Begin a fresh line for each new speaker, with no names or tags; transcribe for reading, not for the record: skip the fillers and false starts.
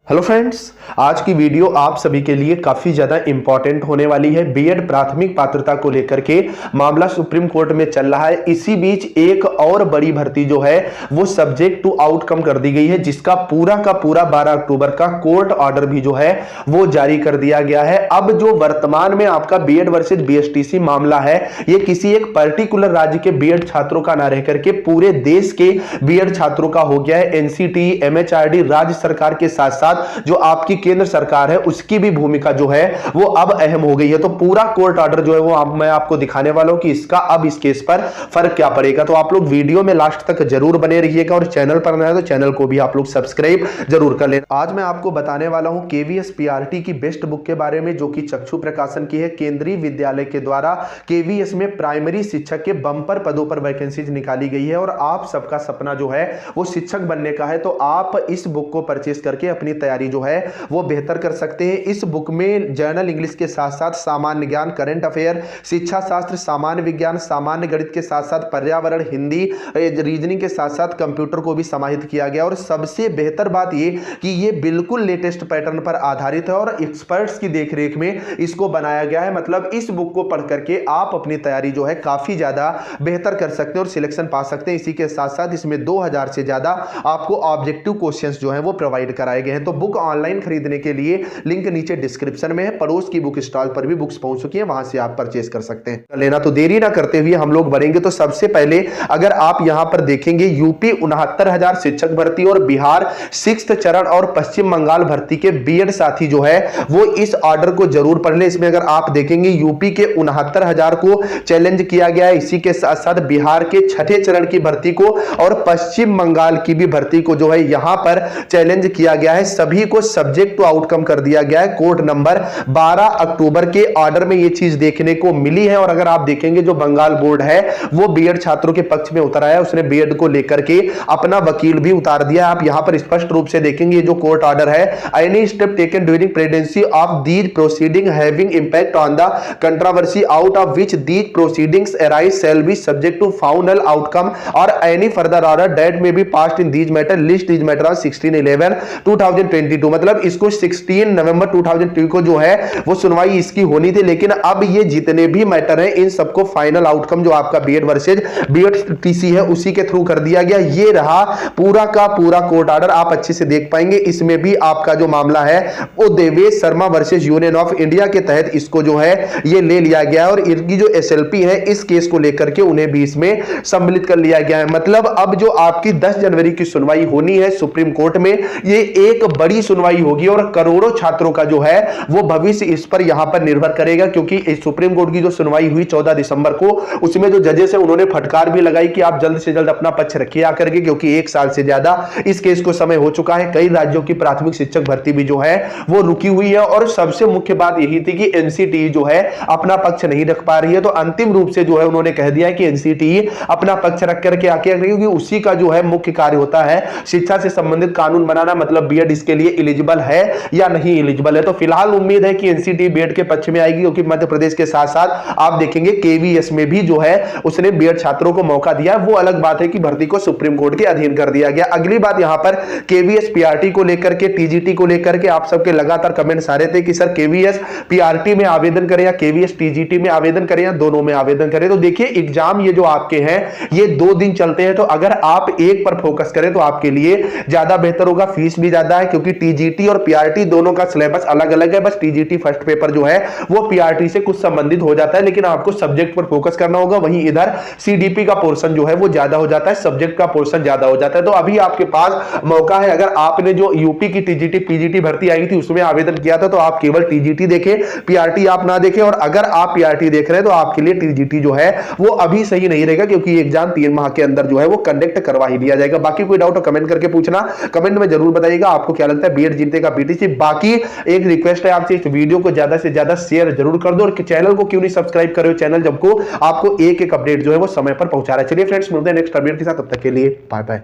Hello friends, आज की video आप सभी के लिए काफी ज्यादा इंपॉर्टेंट होने वाली है। बीएड प्राथमिक पात्रता को लेकर के मामला सुप्रीम कोर्ट में चल रहा है। इसी बीच एक और बड़ी भर्ती जो है वो सब्जेक्ट टू आउटकम कर दी गई है, जिसका पूरा का पूरा 12 अक्टूबर का कोर्ट ऑर्डर भी जो है वो जारी कर दिया गया है। अब जो वर्तमान में आपका बीएड वर्सेज बीएसटीसी मामला है, ये किसी एक पर्टिकुलर राज्य के बीएड छात्रों का ना रह करके पूरे देश के बीएड छात्रों का हो गया है। एनसीटी, एमएचआरडी, राज्य सरकार के साथ साथ जो आपकी केंद्र सरकार है उसकी भी भूमिका जो है वो अब अहम हो गई है। तो पूरा कोर्ट ऑर्डर जो है वो मैं आपको दिखाने वाला हूं कि इसका अब इस केस पर फर्क क्या पड़ेगा। तो आप लोग वीडियो में लास्ट तक जरूर बने रहिएगा और चैनल पर नया है तो चैनल को भी आप लोग सब्सक्राइब जरूर कर लेना। आज मैं आपको बताने वाला हूं केवीएस पीआरटी की बेस्ट बुक के बारे में, जो कि चक्षु प्रकाशन की है। केंद्रीय विद्यालय के द्वारा केवीएस में प्राइमरी शिक्षक के बंपर पदों पर वैकेंसीज निकाली गई है और आप सबका सपना जो है वो शिक्षक बनने का है। तो आप इस बुक को परचेस करके अपनी तैयारी जो है वो बेहतर कर सकते हैं। इस बुक में जर्नल इंग्लिश के साथ साथ सामान्य ज्ञान, करंट अफेयर, शिक्षा शास्त्र, सामान्य विज्ञान, सामान्य गणित के साथ साथ पर्यावरण, हिंदी, रीजनिंग के साथ साथ कंप्यूटर को भी समाहित किया गया। और सबसे बेहतर बात ये कि ये बिल्कुल लेटेस्ट पैटर्न पर आधारित है और एक्सपर्ट्स की देखरेख में इसको बनाया गया है। मतलब इस बुक को पढ़ करके आप अपनी तैयारी जो है काफी ज्यादा बेहतर कर सकते हैं और सिलेक्शन पा सकते हैं। इसी के साथ साथ इसमें 2000 से ज्यादा आपको ऑब्जेक्टिव क्वेश्चंस जो है वो प्रोवाइड कराए गए हैं। तो बुक ऑनलाइन खरीदने के लिए लिंक नीचे डिस्क्रिप्शन में है। पड़ोस की बुक स्टॉल पर भी बुक्स पहुंच चुकी हैं, वहां से आप परचेस कर सकते हैं। लेना तो देरी ना करते हुए हम लोग बढ़ेंगे। तो सबसे पहले अगर आप यहां पर देखेंगे यूपी 69,000 शिक्षक भर्ती और बिहार 6th चरण और पश्चिम बंगाल भर्ती के बीएड साथी जो है वो इस ऑर्डर को जरूर पढ़ ले। इसमें अगर आप देखेंगे यूपी के 69,000 को चैलेंज किया गया है। इसी के साथ साथ बिहार के 6ठे चरण की भर्ती को और पश्चिम बंगाल की भी भर्ती को जो है यहां पर चैलेंज किया गया है। सभी को सब्जेक्ट टू आउटकम कर दिया गया है। कोर्ट नंबर 12 अक्टूबर के ऑर्डर में यह चीज देखने को मिली है। और अगर आप देखेंगे जो बंगाल बोर्ड है वो बीएड छात्रों के पक्ष में उतर आया, उसने बीएड को लेकर के अपना वकील भी उतार दिया। आप यहां पर स्पष्ट रूप से देखेंगे जो कोर्ट ऑर्डर है, any step taken during pregnancy of these proceeding having impact on the controversy out of which these proceedings arise shall be subject to final outcome और any further order that may be passed in these matter list these matter on 16/11/2022। मतलब इसको 16 नवंबर 2022 को जो है वो सुनवाई इसकी होनी थी, लेकिन अब ये जितने भी मैटर हैं इन सबको फाइनल आउटकम जो आपका बीएड वर्सेज बीएसटीसी है उसी के थ्रू कर दिया गया। ये रहा पूरा का पूरा कोर्ट ऑर्डर, आप अच्छे से देख पाएंगे। इसमें भी आपका जो मामला है वो Devesh Sharma versus union of India के तहत इसको जो है ये ले लिया गया और इनकी जो एसएलपी है इस केस को लेकर के उन्हें भी इसमें सम्मिलित कर लिया गया है। मतलब अब जो आपकी 10 जनवरी की सुनवाई होनी है सुप्रीम कोर्ट में, ये एक बड़ी सुनवाई होगी और करोड़ों छात्रों का जो है वो भविष्य इस पर यहां पर निर्भर करेगा। क्योंकि सुप्रीम कोर्ट की जो सुनवाई हुई 14 दिसंबर को, उसमें जो जजेस है उन्होंने फटकार भी लगाई कि आप जल्द से जल्द अपना पक्ष रखिए आकर के, क्योंकि 1 साल से ज्यादा इस केस को समय हो चुका है। कई राज्यों की प्राथमिक शिक्षक भर्ती भी जो है वो रुकी हुई है और सबसे मुख्य बात यही थी कि एनसीटी जो है अपना पक्ष नहीं रख पा रही है। तो अंतिम रूप से जो है उन्होंने कह दिया है कि एनसीटी अपना पक्ष रख करके आके, क्योंकि उसी का जो है मुख्य कार्य होता है शिक्षा से संबंधित कानून बनाना। मतलब बीएड इसके लिए एलिजिबल है या नहीं एलिजिबल है। तो फिलहाल उम्मीद है कि एनसीटी बीएड के पक्ष में आएगी, क्योंकि मध्य प्रदेश के साथ साथ आप देखेंगे केवीएस में भी जो है उसने बीएड छात्रों को मौका दिया। वो अलग बात है कि भर्ती को सुप्रीम कोर्ट के अधीन कर दिया गया। अगली बात यहां पर केवीएस पीआरटी को लेकर के, टीजीटी को लेकर के आप सबके लगातार कमेंट्स आ रहे थे कि सर केवीएस पीआरटी में आवेदन करें या केवीएस टीजीटी में आवेदन करें या दोनों में आवेदन करें। तो देखिए एग्जाम ये जो आपके हैं ये 2 दिन चलते हैं, तो अगर आप एक पर फोकस करें तो आपके लिए ज्यादा बेहतर होगा। फीस भी ज्यादा है क्योंकि टीजीटी और पीआरटी दोनों का सिलेबस अलग अलग है। बस टीजीटी फर्स्ट पेपर जो है वो पीआरटी से कुछ संबंधित हो जाता है, लेकिन आपको सब्जेक्ट पर फोकस करना होगा। वहीं इधर सीडीपी का पोर्शन जो है वो ज्यादा हो जाता है, सब्जेक्ट का पोर्शन ज्यादा हो जाता है। तो अभी आपके पास मौका है, अगर आपने जो यूपी की टीजीटी पीजीटी भर्ती आई थी उसमें आवेदन किया था तो आप केवल टीजीटी देखें, पीआरटी आप ना देखें। और अगर आप पीआरटी देख रहे हैं तो आपके लिए टीजीटी जो है वो अभी सही नहीं रहेगा, क्योंकि एग्जाम 3 माह के अंदर जो है वो कंडक्ट करवा ही दिया जाएगा। बाकी कोई डाउट हो कमेंट करके पूछना, कमेंट में जरूर बताइएगा आपको क्या लगता है बीएड जीतेगा बीटीसी। बाकी एक रिक्वेस्ट है आपसे, इस वीडियो को ज्यादा से ज्यादा शेयर जरूर कर दो और चैनल को क्यों नहीं सब्सक्राइब कर रहे हो, चैनल जब को आपको एक एक अपडेट जो है वो समय पर पहुंचा रहा है। चलिए फ्रेंड्स, मिलते हैं नेक्स्ट अपडेट के साथ, तब तक के लिए बाय बाय।